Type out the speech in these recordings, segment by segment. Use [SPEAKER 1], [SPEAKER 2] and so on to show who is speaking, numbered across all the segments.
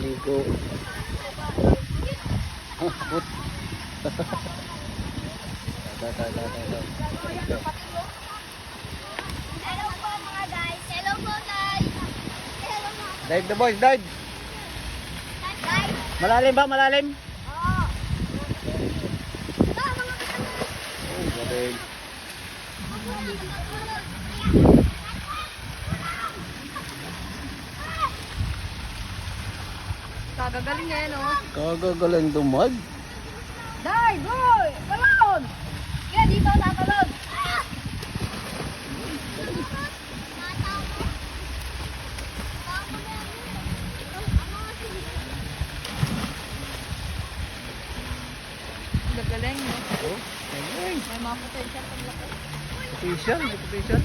[SPEAKER 1] Ligo. Put.
[SPEAKER 2] Hello po mga guys. Hello po guys. Hello mga
[SPEAKER 1] Dive the boys, dive.
[SPEAKER 2] guys.
[SPEAKER 1] Malalim ba? Malalim?
[SPEAKER 2] Oo. Mga
[SPEAKER 1] Oh, galing.
[SPEAKER 2] Kagagaling yan, no?
[SPEAKER 1] Kagagaling dumag.
[SPEAKER 2] Dai, boy! Talon! Kaya dito tatalon. Gagaling, no?
[SPEAKER 1] Oh, galing.
[SPEAKER 2] May mga potential pag laki.
[SPEAKER 1] Potential, may potential.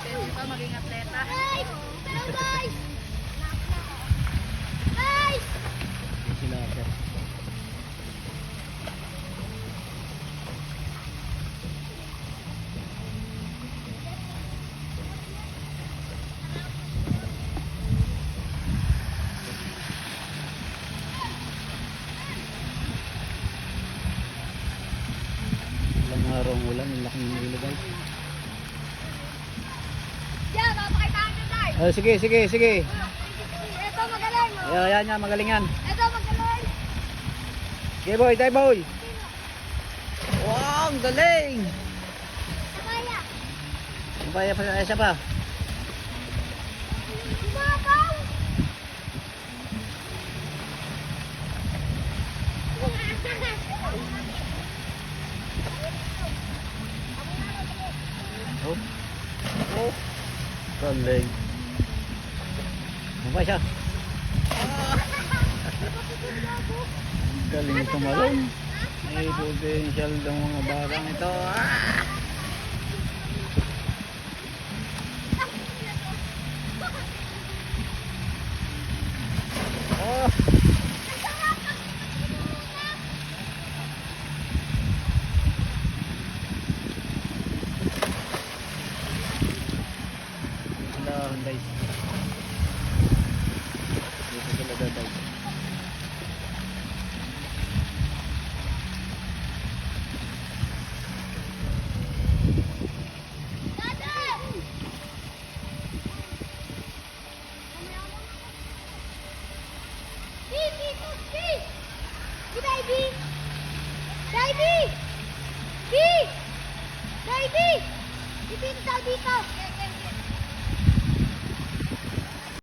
[SPEAKER 2] Pwede pa maging atleta. Guys! Hello, guys! Guys!
[SPEAKER 1] Sila sir. Ilang araw ang ulan, ang laking ng ilog guys.
[SPEAKER 2] Diyan, mapakitaan nyo, Dai!
[SPEAKER 1] Sige, sige, sige.
[SPEAKER 2] Ito magaling, no?
[SPEAKER 1] Ayan, yan, magaling yan.
[SPEAKER 2] Ito magaling!
[SPEAKER 1] Sige boy, tayo boy. Wow, ang galing.
[SPEAKER 2] Kamaya!
[SPEAKER 1] Papaya pa, isa pa.
[SPEAKER 2] Mabaw!
[SPEAKER 1] Oh. Oh. Galing. Apa siya? Galing tumalon. May potential ng mga barang ito. Ah! Oh. Alam guys. Dito sila dadal.
[SPEAKER 2] Baby! Dito tayo dito!